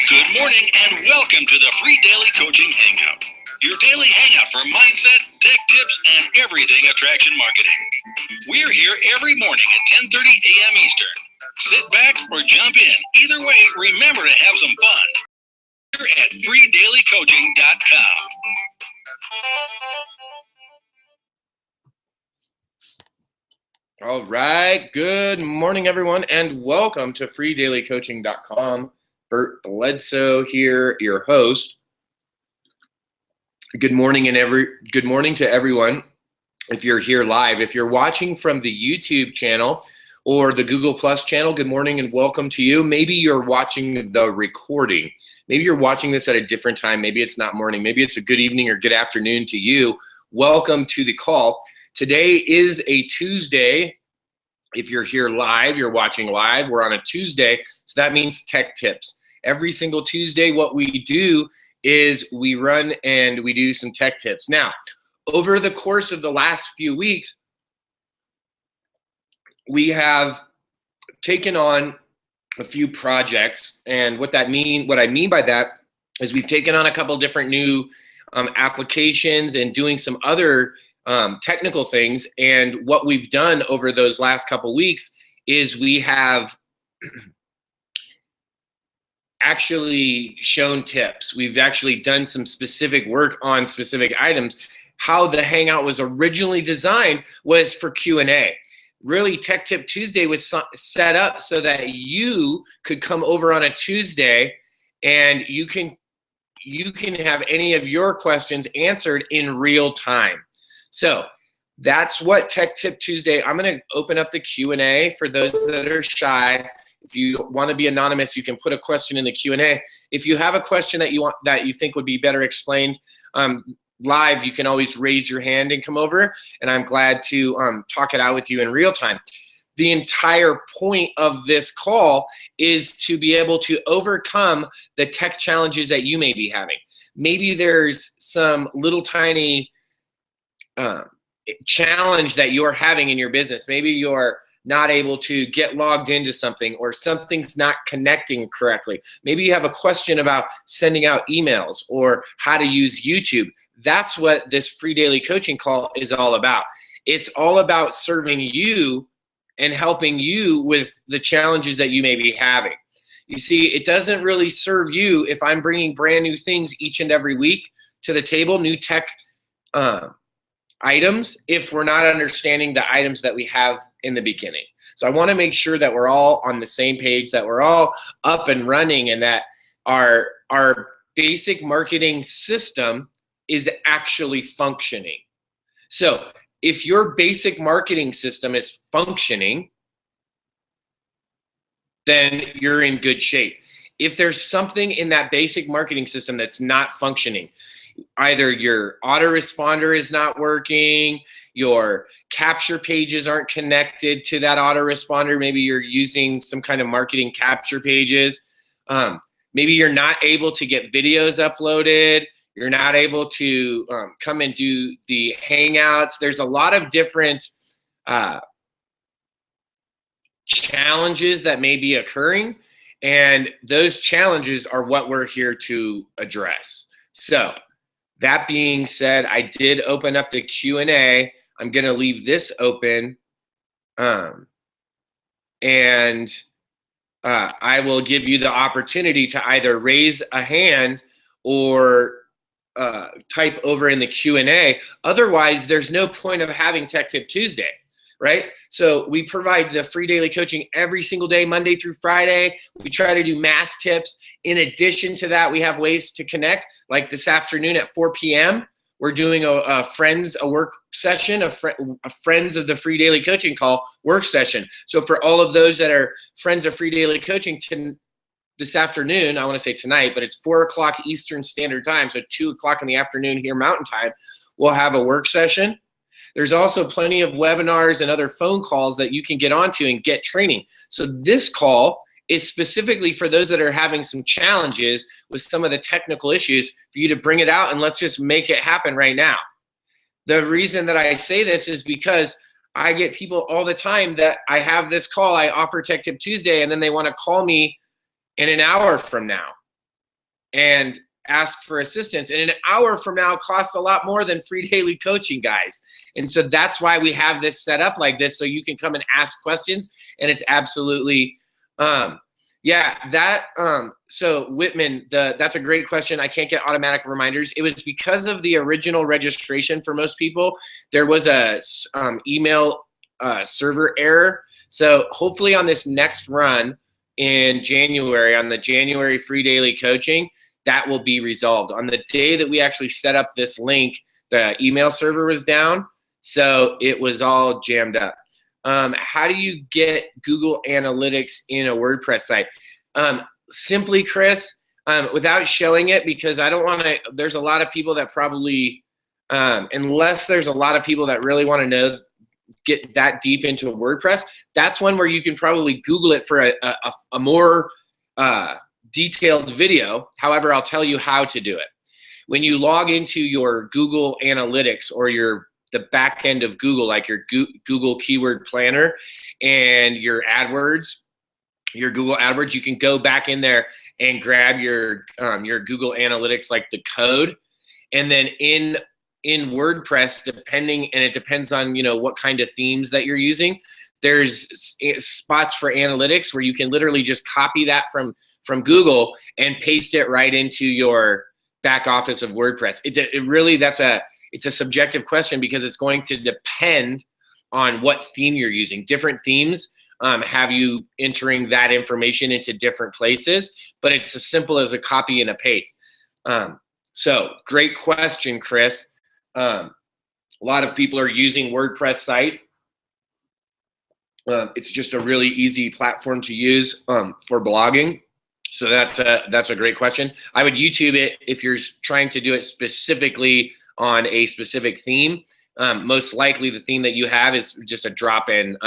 Good morning and welcome to the Free Daily Coaching Hangout. Your daily hangout for mindset, tech tips, and everything attraction marketing. We're here every morning at 10:30 a.m. Eastern. Sit back or jump in. Either way, remember to have some fun. Here at freedailycoaching.com. All right. Good morning, everyone, and welcome to freedailycoaching.com. Bert Bledsoe here, your host. Good morning good morning to everyone. If you're here live, if you're watching from the YouTube channel or the Google Plus channel, good morning and welcome to you. Maybe you're watching the recording. Maybe you're watching this at a different time. Maybe it's not morning. Maybe it's a good evening or good afternoon to you. Welcome to the call. Today is a Tuesday. If you're here live, you're watching live, we're on a Tuesday, so that means tech tips. Every single Tuesday, what we do is we run and we do some tech tips. Now, over the course of the last few weeks, we have taken on a few projects, and what I mean by that is we've taken on a couple different new applications and doing some other technical things. And what we've done over those last couple weeks is we have actually shown tips. We've actually done some specific work on specific items. How the Hangout was originally designed was for Q&A. Really, Tech Tip Tuesday was set up so that you could come over on a Tuesday and you can have any of your questions answered in real time. So that's what Tech Tip Tuesday. I'm going to open up the Q&A for those that are shy. If you want to be anonymous, you can put a question in the Q&A. If you have a question that you think would be better explained live, you can always raise your hand and come over, and I'm glad to talk it out with you in real time. The entire point of this call is to be able to overcome the tech challenges that you may be having. Maybe there's some little tiny challenge that you're having in your business. Maybe you're not able to get logged into something, or something's not connecting correctly. Maybe you have a question about sending out emails or how to use YouTube. That's what this free daily coaching call is all about. It's all about serving you and helping you with the challenges that you may be having. You see, it doesn't really serve you if I'm bringing brand new things each and every week to the table, new tech items, if we're not understanding the items that we have in the beginning. So I want to make sure that we're all on the same page, that we're all up and running, and that our basic marketing system is actually functioning. So if your basic marketing system is functioning, then you're in good shape. If there's something in that basic marketing system that's not functioning, either your autoresponder is not working, your capture pages aren't connected to that autoresponder, maybe you're using some kind of marketing capture pages, maybe you're not able to get videos uploaded, you're not able to come and do the Hangouts. There's a lot of different challenges that may be occurring, and those challenges are what we're here to address. So that being said, I did open up the Q&A. I'm going to leave this open, and I will give you the opportunity to either raise a hand or type over in the Q&A. Otherwise, there's no point of having Tech Tip Tuesday, right? So we provide the free daily coaching every single day, Monday through Friday. We try to do mass tips. In addition to that, we have ways to connect. Like this afternoon at 4 p.m., we're doing a work session, a Friends of the Free Daily Coaching Call work session. So for all of those that are Friends of Free Daily Coaching, this afternoon, I want to say tonight, but it's 4 o'clock Eastern Standard Time, so 2 o'clock in the afternoon here Mountain Time, we'll have a work session. There's also plenty of webinars and other phone calls that you can get onto and get training. So this call is specifically for those that are having some challenges with some of the technical issues, for you to bring it out and let's just make it happen right now. The reason that I say this is because I get people all the time that I have this call, I offer Tech Tip Tuesday, and then they want to call me in an hour from now. and ask for assistance. And an hour from now costs a lot more than free daily coaching, guys. And so that's why we have this set up like this, so you can come and ask questions. And it's absolutely, so Whitman, that's a great question. I can't get automatic reminders. It was because of the original registration for most people. There was a email server error. So hopefully on this next run in January, on the January free daily coaching, that will be resolved. On the day that we actually set up this link, the email server was down, so it was all jammed up. How do you get Google Analytics in a WordPress site? Simply, Chris, without showing it, because I don't want to, there's a lot of people that probably, unless there's a lot of people that really want to know, get that deep into WordPress, that's one where you can probably Google it for a more detailed video. However, I'll tell you how to do it. When you log into your Google Analytics or the back end of Google, like your Google Keyword Planner and your AdWords, your Google AdWords, you can go back in there and grab your Google Analytics, like the code, and then in WordPress, depending, and it depends on what kind of themes that you're using, there's spots for analytics where you can literally just copy that from Google and paste it right into your back office of WordPress. It really, it's a subjective question, because it's going to depend on what theme you're using. Different themes have you entering that information into different places, but it's as simple as a copy and a paste. So great question, Chris. A lot of people are using WordPress sites. It's just a really easy platform to use for blogging. So that's a great question. I would YouTube it if you're trying to do it specifically on a specific theme. Most likely the theme that you have is just a drop in,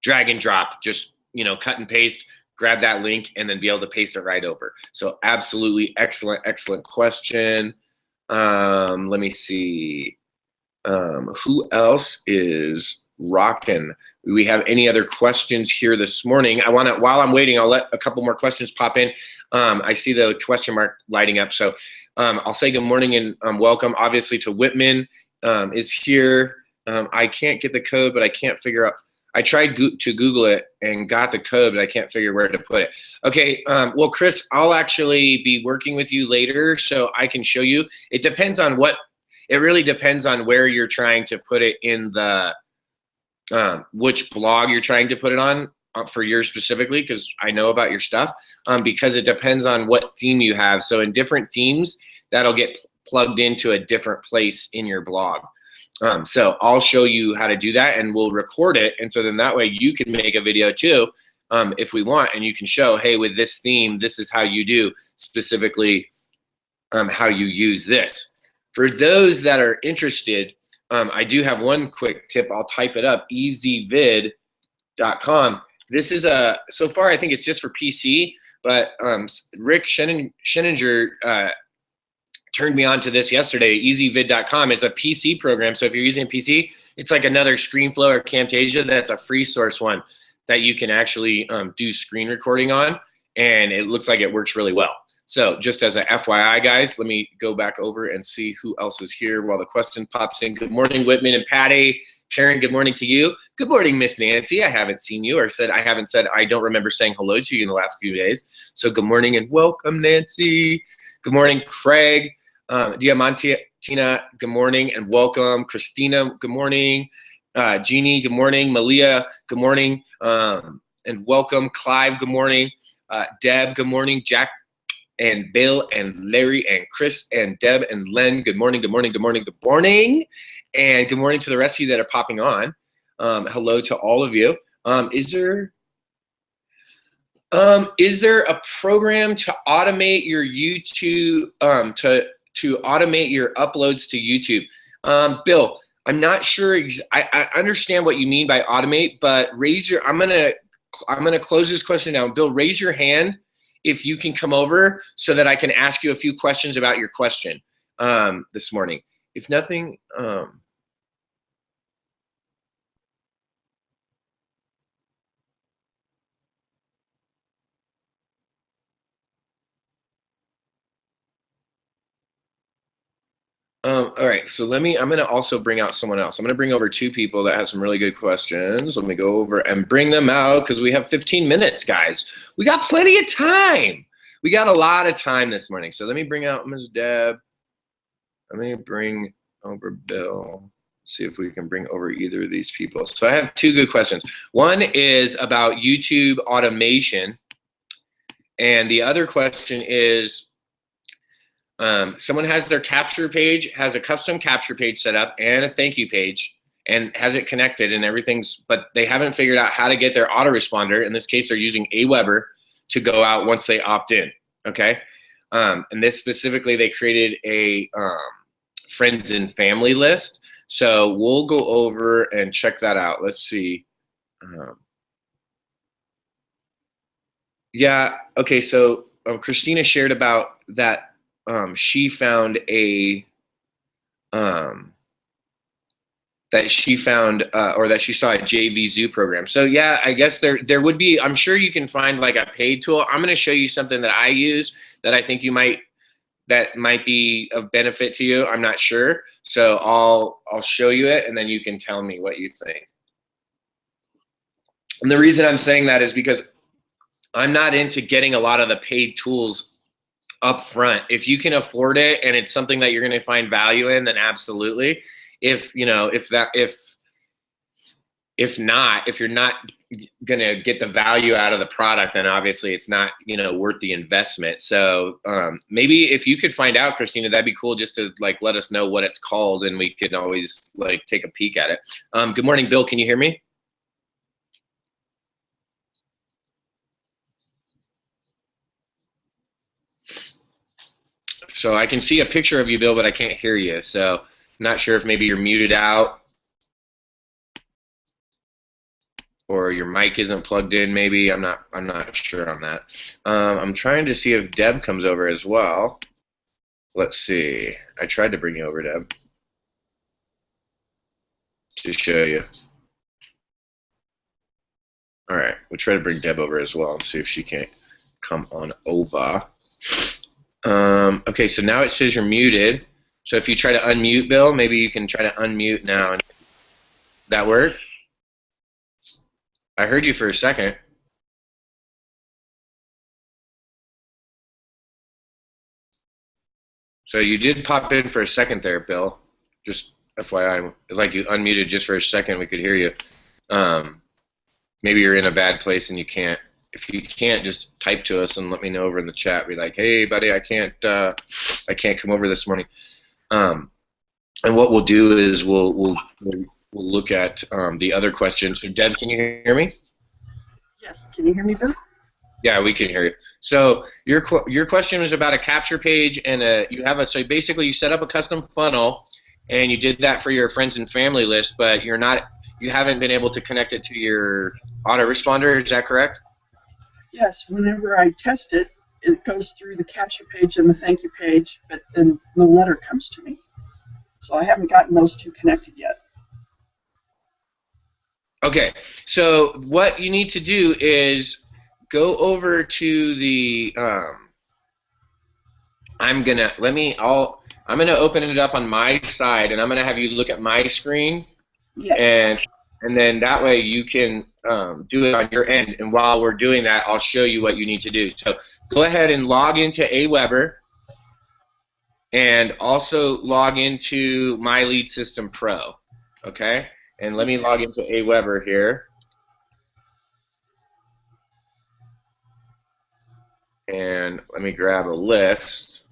drag and drop, just cut and paste, grab that link, and then be able to paste it right over. So absolutely excellent question. Let me see. Who else is rocking? Do we have any other questions here this morning? While I'm waiting, I'll let a couple more questions pop in. I see the question mark lighting up. So I'll say good morning and welcome, obviously, to Whitman is here. I can't get the code, but I can't figure out. I tried to Google it and got the code, but I can't figure where to put it. Okay, well, Chris, I'll actually be working with you later so I can show you. It depends on it really depends on where you're trying to put it in the, which blog you're trying to put it on for yours specifically, because I know about your stuff, because it depends on what theme you have. So in different themes, that'll get plugged into a different place in your blog. So I'll show you how to do that, and we'll record it. And so then that way you can make a video too, if we want, and you can show, hey, with this theme, this is how you do specifically how you use this. For those that are interested, I do have one quick tip. I'll type it up, ezvid.com. This is so far I think it's just for PC, but Rick Scheninger turned me on to this yesterday. ezvid.com is a PC program. So if you're using a PC, it's like another ScreenFlow or Camtasia. That's a free source one that you can actually do screen recording on, and it looks like it works really well. So just as a FYI, guys, let me go back over and see who else is here while the question pops in. Good morning, Whitman and Patty. Karen, good morning to you. Good morning, Miss Nancy. I haven't seen you, or I don't remember saying hello to you in the last few days. So good morning and welcome, Nancy. Good morning, Craig. Diamantina, good morning and welcome. Christina, good morning. Jeannie, good morning. Malia, good morning and welcome. Clive, good morning. Deb, good morning. Jack and Bill and Larry and Chris and Deb and Len, good morning, good morning, good morning, good morning. And good morning to the rest of you that are popping on. Hello to all of you. Is there a program to automate your YouTube, to automate your uploads to YouTube? Bill, I'm not sure. I understand what you mean by automate, but I'm gonna close this question down. Bill, raise your hand if you can come over so that I can ask you a few questions about your question this morning. If nothing, All right, so I'm going to also bring out someone else. I'm going to bring over two people that have some really good questions. Let me go over and bring them out because we have 15 minutes, guys. We got plenty of time. We got a lot of time this morning. So let me bring out Ms. Deb. Let me bring over Bill. See if we can bring over either of these people. So I have two good questions. One is about YouTube automation. And the other question is, someone has their capture page, has a custom capture page set up and a thank you page and has it connected and everything's, but they haven't figured out how to get their autoresponder. In this case, they're using Aweber to go out once they opt in, okay? And this specifically, they created a friends and family list. So we'll go over and check that out. Let's see. Yeah, okay, so Christina shared about that. She found a that she found or that she saw a JVZoo program. So yeah, I guess there would be. I'm sure you can find like a paid tool. I'm going to show you something that I use that I think that might be of benefit to you. I'm not sure, so I'll show you it, and then you can tell me what you think. And the reason I'm saying that is because I'm not into getting a lot of the paid tools up front. If you can afford it and it's something that you're going to find value in, then absolutely. If not, if you're not going to get the value out of the product, then obviously it's not, worth the investment. So maybe if you could find out, Christina, that'd be cool, just to like let us know what it's called, and we can always like take a peek at it. Good morning, Bill. Can you hear me? So I can see a picture of you, Bill, but I can't hear you. So I'm not sure if maybe you're muted out or your mic isn't plugged in. Maybe I'm not sure on that. I'm trying to see if Deb comes over as well. Let's see. I tried to bring you over, Deb, to show you. All right, we'll try to bring Deb over as well and see if she can't come on over. Okay, so now it says you're muted. So if you try to unmute, Bill, maybe you can try to unmute now. That work? I heard you for a second. So you did pop in for a second there, Bill. Just FYI, like you unmuted just for a second, we could hear you. Maybe you're in a bad place and you can't. If you can't, just type to us and let me know over in the chat. Be like, hey, buddy, I can't come over this morning. And what we'll do is we'll look at the other questions. So, Deb, can you hear me? Yes. Can you hear me, Bill? Yeah, we can hear you. So your question was about a capture page, and so basically you set up a custom funnel, and you did that for your friends and family list, but you haven't been able to connect it to your autoresponder. Is that correct? Yes. Whenever I test it, it goes through the capture page and the thank you page, but then no letter comes to me. So I haven't gotten those two connected yet. Okay. So what you need to do is go over to the. I'm gonna open it up on my side, and I'm gonna have you look at my screen. Yes. And then that way you can do it on your end. And while we're doing that, I'll show you what you need to do. So go ahead and log into Aweber, and also log into My Lead System Pro. Okay? And let me log into Aweber here. And let me grab a list.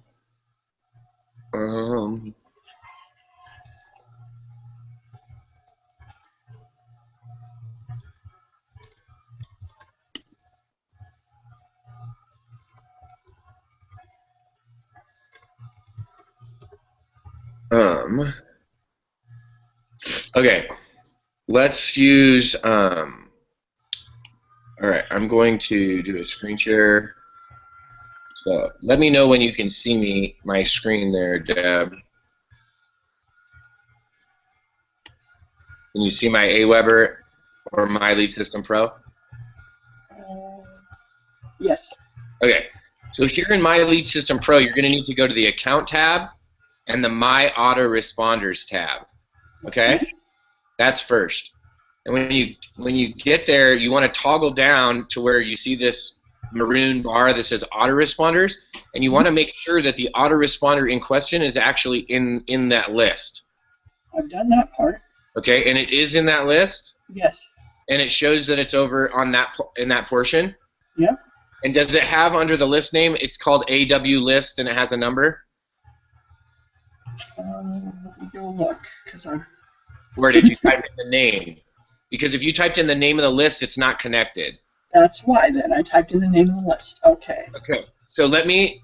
Okay, let's use, all right, I'm going to do a screen share. So let me know when you can see my screen there, Deb. Can you see my Aweber or My Lead System Pro? Yes. Okay, so here in My Lead System Pro, you're going to need to go to the Account tab, and the My Autoresponders tab. Okay? That's first. And when you get there, you want to toggle down to where you see this maroon bar that says autoresponders, and you want to make sure that the autoresponder in question is actually in that list. I've done that part. Okay, and it is in that list, Yes. and it shows that it's over on that in that portion. Yep. And does it have under the list name? It's called AW list, and it has a number. Let me go look, because I'm. Or did you type in the name? Because if you typed in the name of the list, it's not connected. That's why then I typed in the name of the list. Okay. Okay. So let me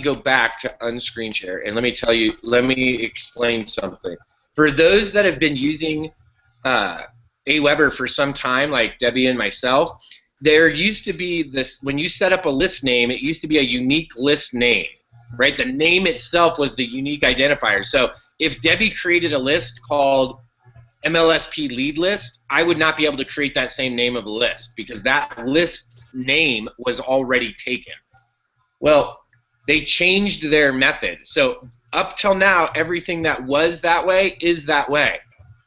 go back to unscreen share and let me explain something. For those that have been using Aweber for some time, like Debbie and myself, there used to be this, when you set up a list name, it used to be a unique list name, right? The name itself was the unique identifier. So if Debbie created a list called MLSP lead list, I would not be able to create that same name of a list because that list name was already taken. Well, they changed their method. So up till now, everything that was that way is that way.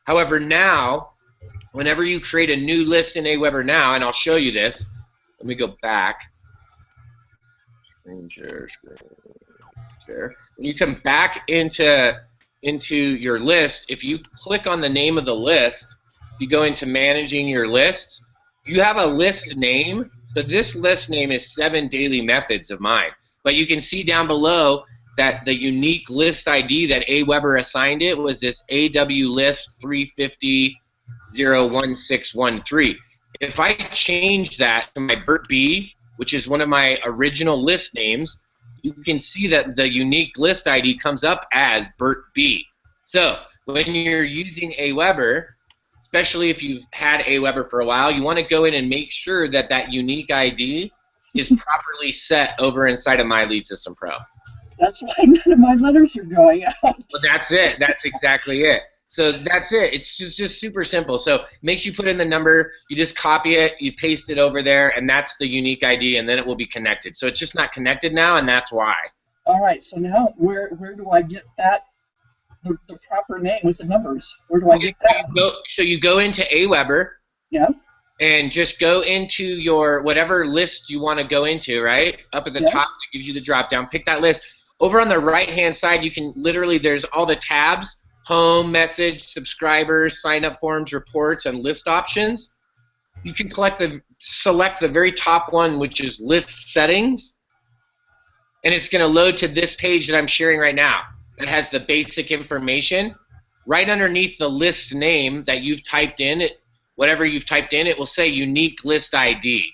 However, now, whenever you create a new list in Aweber now, and I'll show you this, let me go back. Screen share. When you come back into your list, if you click on the name of the list, you go into managing your lists, you have a list name. So this list name is 7 daily methods of mine. But you can see down below that the unique list ID that Aweber assigned it was this AW list 350-01613. If I change that to my Bert B, which is one of my original list names, you can see that the unique list ID comes up as Bert B. So when you're using Aweber, especially if you've had Aweber for a while, you want to go in and make sure that that unique ID is properly set over inside of My Lead System Pro. That's why none of my letters are going out. Well, that's it. That's exactly it. So that's it. It's just super simple. So makes you put in the number, you just copy it, you paste it over there, and that's the unique ID, and then it will be connected. So it's just not connected now, and that's why. All right. So now where do I get that, the proper name with the numbers? Where do I get that? So you go into Aweber. Yeah. And just go into your whatever list you want to go into, right? Up at the top, it gives you the drop down. Pick that list. Over on the right-hand side, you can literally, there's all the tabs: home, message, subscribers, sign-up forms, reports, and list options. You can select the very top one, which is list settings, and it's going to load to this page that I'm sharing right now. That has the basic information. Right underneath the list name that you've typed in, whatever you've typed in, it will say unique list ID.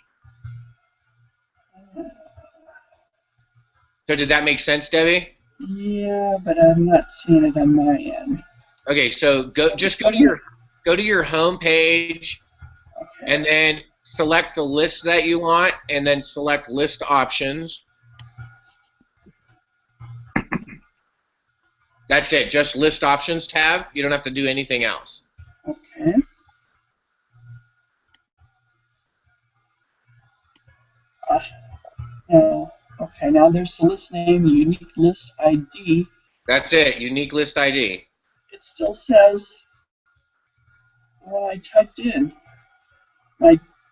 So did that make sense, Debbie? Yeah, but I'm not seeing it on my end. Okay, so go to your home page, Okay. and then select the list that you want, and then select list options. That's it, just list options tab. You don't have to do anything else. Okay. Okay, now there's the list name, the unique list ID. That's it, unique list ID. It still says what I typed in.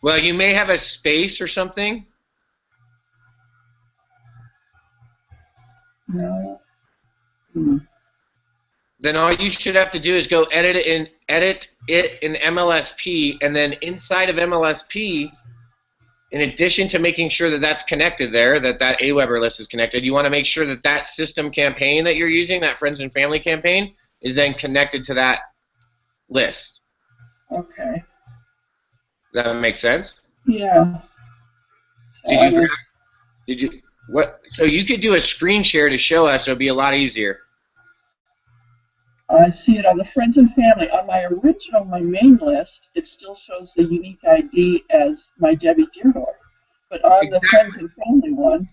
Well, you may have a space or something. No. Then all you should have to do is go edit it in MLSP, and then inside of MLSP, in addition to making sure that that's connected there, that Aweber list is connected, you want to make sure that that system campaign that you're using, that friends and family campaign, is then connected to that list. Okay. Does that make sense? Yeah. So you could do a screen share to show us, so it'd be a lot easier. I see it on the friends and family. On my main list, it still shows the unique ID as my Debbie Deardorff. But on the friends and family one,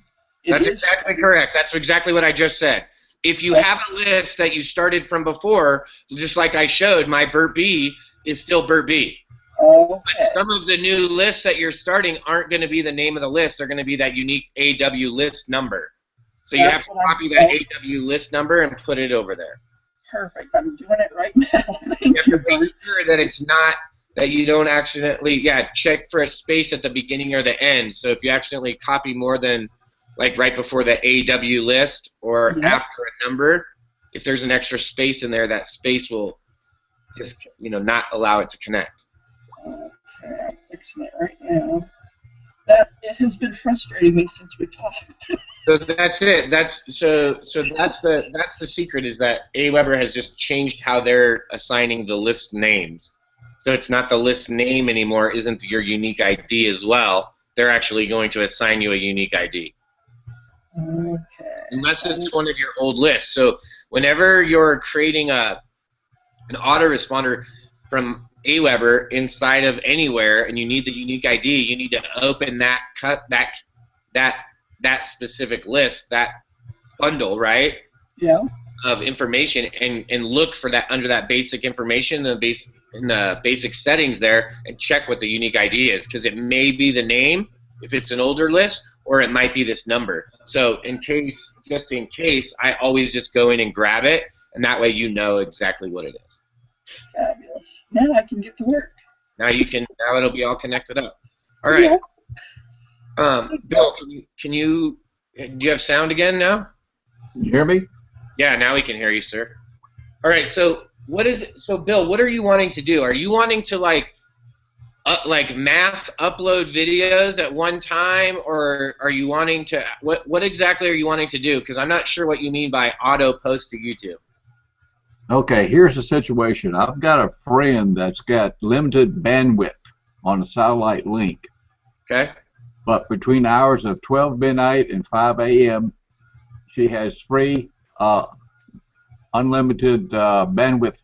That's exactly correct. That's exactly what I just said. If you have a list that you started from before, just like I showed, my Bert B is still Bert B. Okay. But some of the new lists that you're starting aren't going to be the name of the list. They're going to be that unique AW list number. So you That's have to what I'm- copy that AW list number and put it over there. Perfect. I'm doing it right now. You Thank have you. to make sure that it's not, that you don't accidentally, check for a space at the beginning or the end. So if you accidentally copy more than, like right before the AW list or Yep. after a number, if there's an extra space in there, that space will just, not allow it to connect. Okay, I'm fixing it right now. That it has been frustrating me since we talked. So that's it. That's the secret, is that Aweber has just changed how they're assigning the list names. So it's not the list name anymore, isn't your unique ID as well. They're actually going to assign you a unique ID. Okay. Unless it's one of your old lists. So whenever you're creating an autoresponder from Aweber inside of Anywhere and you need the unique ID, you need to open that specific list, that bundle, right? Yeah. Of information, and look for that under that basic information, in the basic settings there, and check what the unique ID is, because it may be the name if it's an older list, or it might be this number. So just in case, I always just go in and grab it, and that way you know exactly what it is. Fabulous. Now I can get to work. Now it'll be all connected up. All right. Yeah. Bill, do you have sound again now? Can you hear me? Yeah, now we can hear you, sir. All right, so Bill, what are you wanting to do? Are you wanting to like mass upload videos at one time, or are you wanting to what exactly are you wanting to do? Because I'm not sure what you mean by auto post to YouTube. Okay, here's the situation. I've got a friend that's got limited bandwidth on a satellite link. Okay. But between the hours of 12 midnight and 5 a.m., she has free, unlimited bandwidth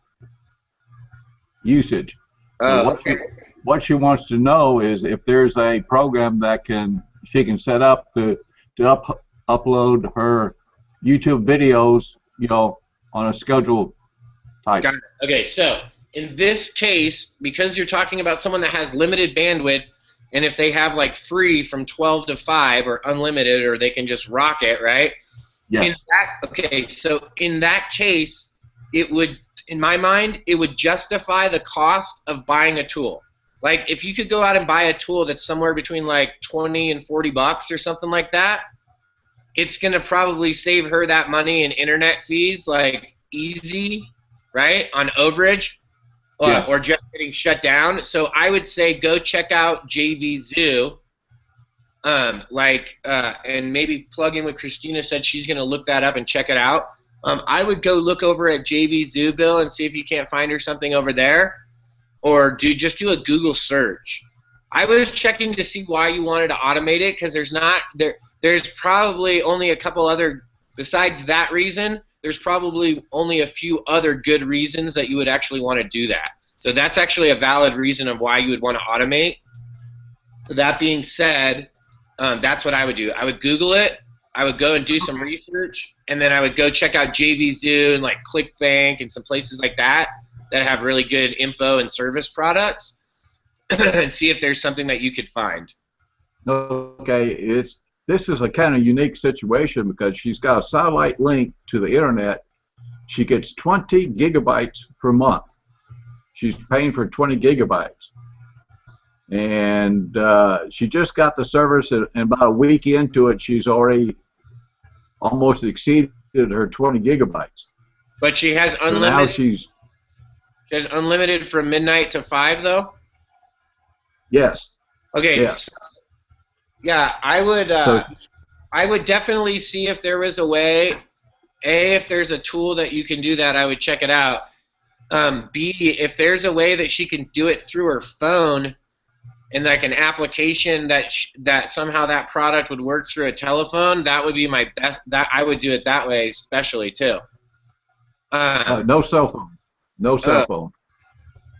usage. So what she wants to know is if there's a program that she can set up to upload her YouTube videos, on a schedule type. Got it. Okay, so in this case, because you're talking about someone that has limited bandwidth, and if they have like free from 12 to 5 or unlimited, or they can just rock it, right? Yes. So in that case, it would, in my mind, it would justify the cost of buying a tool. Like if you could go out and buy a tool that's somewhere between like 20 and 40 bucks or something like that, it's going to probably save her that money in internet fees, like easy, right, on overage. Yes. Or just getting shut down. So I would say go check out JVZoo, and maybe plug in what Christina said. She's going to look that up and check it out. I would go look over at JVZoo, Bill, and see if you can't find her something over there, or just do a Google search. I was checking to see why you wanted to automate it, because there's probably only a couple other, besides that reason, there's probably only a few other good reasons that you would actually want to do that. So that's actually a valid reason of why you would want to automate. So that being said, that's what I would do. I would Google it. I would go and do some research, and then I would go check out JVZoo and like ClickBank and some places like that have really good info and service products, and see if there's something that you could find. Okay, this is a kind of unique situation because she's got a satellite link to the internet. She gets 20 gigabytes per month. She's paying for 20 gigabytes. And she just got the service, and about a week into it, she's already almost exceeded her 20 gigabytes. But she has unlimited. So now she has unlimited from midnight to 5, though? Yes. Okay. Yeah. So, yeah, I would definitely see if there was a way. A, if there's a tool that you can do that, I would check it out. B, if there's a way that she can do it through her phone, and like an application that somehow that product would work through a telephone, that would be my best. That I would do it that way, especially too. No cell phone. No cell phone.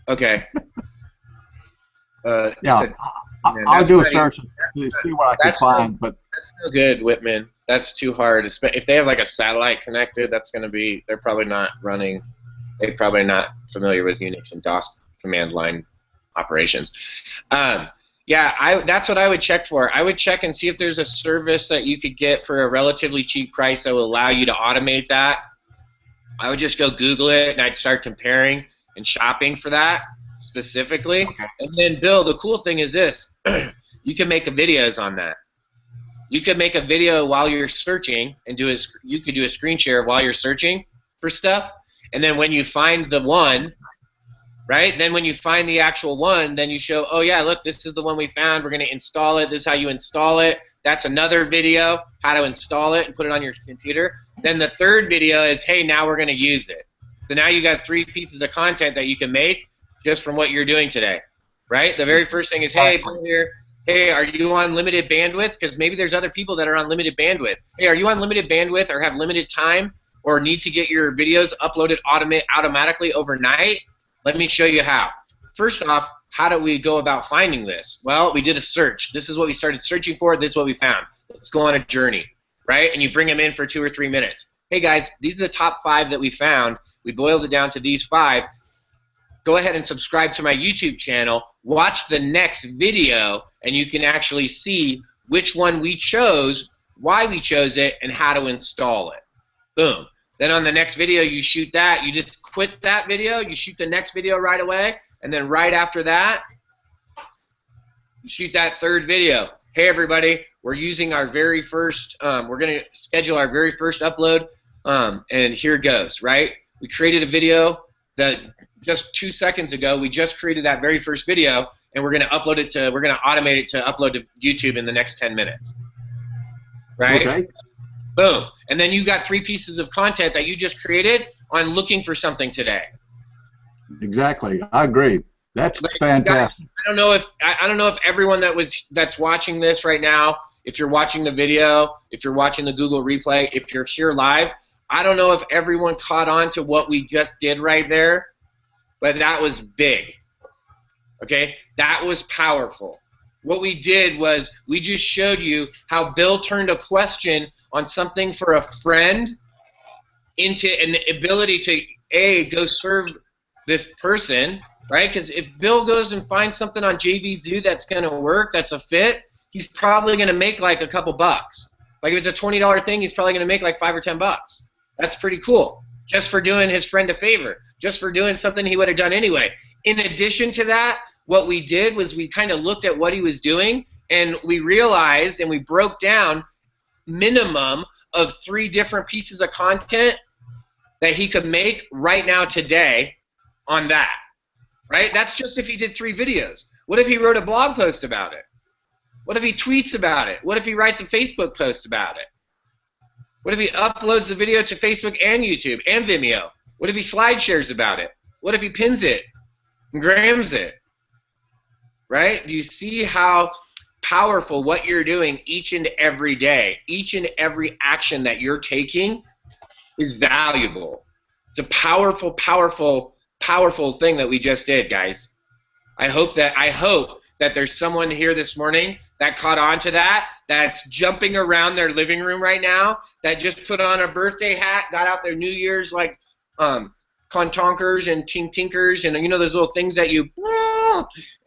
Okay. Yeah. I'll do a search and see what I can find, but that's no good, Whitman. That's too hard. If they have like a satellite connected, they're probably not running. They're probably not familiar with Unix and DOS command line operations. Yeah, that's what I would check for. I would check and see if there's a service that you could get for a relatively cheap price that will allow you to automate that. I would just go Google it, and I'd start comparing and shopping for that specifically. Okay. And then, Bill, the cool thing is this. You can make videos on that. You could make a video while you're searching and you could do a screen share while you're searching for stuff. And then when you find the one, right, then when you find the actual one, then you show, oh, yeah, look, this is the one we found. We're going to install it. This is how you install it. That's another video, how to install it and put it on your computer. Then the third video is, hey, now we're going to use it. So now you got 3 pieces of content that you can make just from what you're doing today, right? The very first thing is, hey, Bill here. Hey, are you on limited bandwidth? Because maybe there's other people that are on limited bandwidth. Hey, are you on limited bandwidth or have limited time or need to get your videos uploaded automatically overnight? Let me show you how. First off, how do we go about finding this? Well, we did a search. This is what we started searching for. This is what we found. Let's go on a journey, right? And you bring them in for 2 or 3 minutes. Hey, guys, these are the top 5 that we found. We boiled it down to these 5. Go ahead and subscribe to my YouTube channel. Watch the next video, and you can actually see which one we chose, why we chose it, and how to install it. Boom. Then on the next video, you shoot that. You just quit that video. You shoot the next video right away. And then right after that, you shoot that third video. Hey, everybody, we're using our very first, we're going to schedule our very first upload. And here goes, right? We created a video that just 2 seconds ago, we just created that very first video, and we're going to upload it to, we're going to automate it to upload to YouTube in the next 10 minutes. Right? Okay. Boom. And then you got 3 pieces of content that you just created on looking for something today. Exactly. I agree. That's fantastic. I don't know if everyone that's watching this right now, if you're watching the video, if you're watching the Google replay, if you're here live, I don't know if everyone caught on to what we just did right there, but that was big. Okay? That was powerful. What we did was we just showed you how Bill turned a question on something for a friend into an ability to, go serve this person, right? Because if Bill goes and finds something on JVZoo that's going to work, that's a fit, he's probably going to make like a couple bucks. Like if it's a $20 thing, he's probably going to make like $5 or $10. That's pretty cool. Just for doing his friend a favor. Just for doing something he would have done anyway. In addition to that, what we did was we kind of looked at what he was doing, and we realized and we broke down minimum of 3 different pieces of content that he could make right now today on that. Right? That's just if he did 3 videos. What if he wrote a blog post about it? What if he tweets about it? What if he writes a Facebook post about it? What if he uploads the video to Facebook and YouTube and Vimeo? What if he slide shares about it? What if he pins it and grams it? Right? Do you see how powerful what you're doing each and every day, each and every action that you're taking is valuable? It's a powerful, powerful, powerful thing that we just did, guys. I hope that there's someone here this morning that caught on to that, that's jumping around their living room right now, that just put on a birthday hat, got out their New Year's like contonkers and tinkers and those little things that you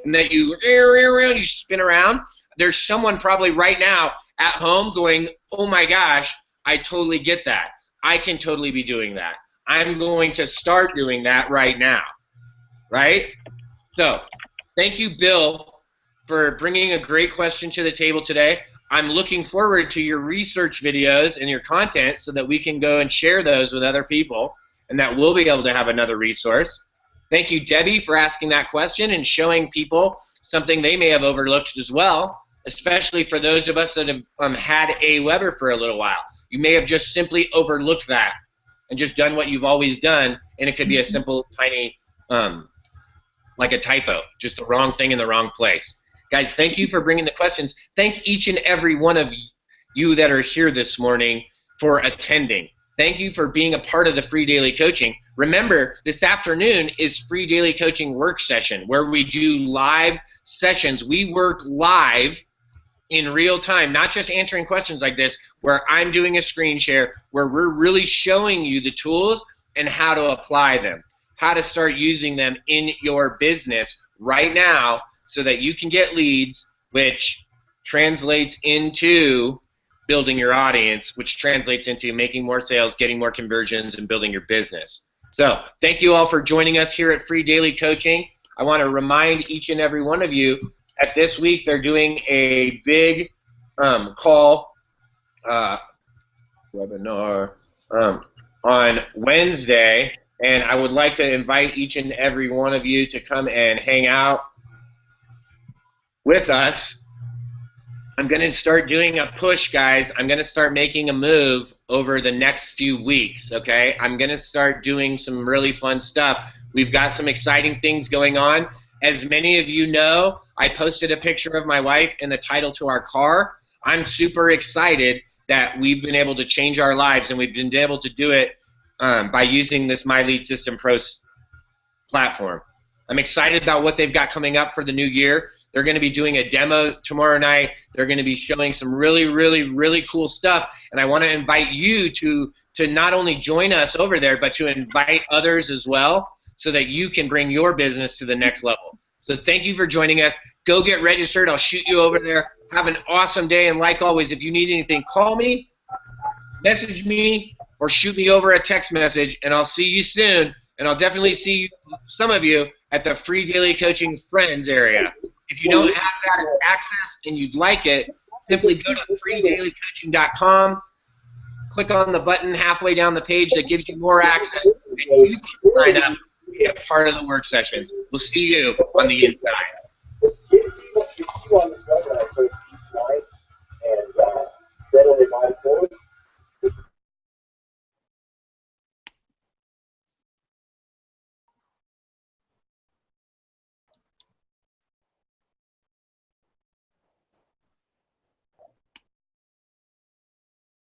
and that you spin around. There's someone probably right now at home going, oh my gosh, I totally get that. I can totally be doing that. I'm going to start doing that right now. Right? So, thank you, Bill, for bringing a great question to the table today. I'm looking forward to your research videos and your content so that we can go and share those with other people and that we'll be able to have another resource. Thank you, Debbie, for asking that question and showing people something they may have overlooked as well, especially for those of us that have had Aweber for a little while. You may have just simply overlooked that and just done what you've always done, and it could be a simple, tiny, like a typo, just the wrong thing in the wrong place. Guys, thank you for bringing the questions. Thank each and every one of you that are here this morning for attending. Thank you for being a part of the free daily coaching. Remember, this afternoon is free daily coaching work session where we do live sessions. We work live in real time, not just answering questions like this, where I'm doing a screen share, where we're really showing you the tools and how to apply them, how to start using them in your business right now so that you can get leads, which translates into building your audience, which translates into making more sales, getting more conversions, and building your business. So thank you all for joining us here at Free Daily Coaching. I want to remind each and every one of you that this week they're doing a big call webinar on Wednesday, and I would like to invite each and every one of you to come and hang out with us. I'm going to start doing a push, guys. I'm going to start making a move over the next few weeks, okay? I'm going to start doing some really fun stuff. We've got some exciting things going on. As many of you know, I posted a picture of my wife in the title to our car. I'm super excited that we've been able to change our lives, and we've been able to do it by using this My Lead System Pro platform. I'm excited about what they've got coming up for the new year. They're going to be doing a demo tomorrow night. They're going to be showing some really, really, really cool stuff. And I want to invite you to not only join us over there, but to invite others as well so that you can bring your business to the next level. So thank you for joining us. Go get registered. I'll shoot you over there. Have an awesome day. And like always, if you need anything, call me, message me, or shoot me over a text message. And I'll see you soon. And I'll definitely see some of you at the Free Daily Coaching Friends area. If you don't have that access and you'd like it, simply go to freedailycoaching.com, click on the button halfway down the page that gives you more access, and you can sign up to be a part of the work sessions. We'll see you on the inside.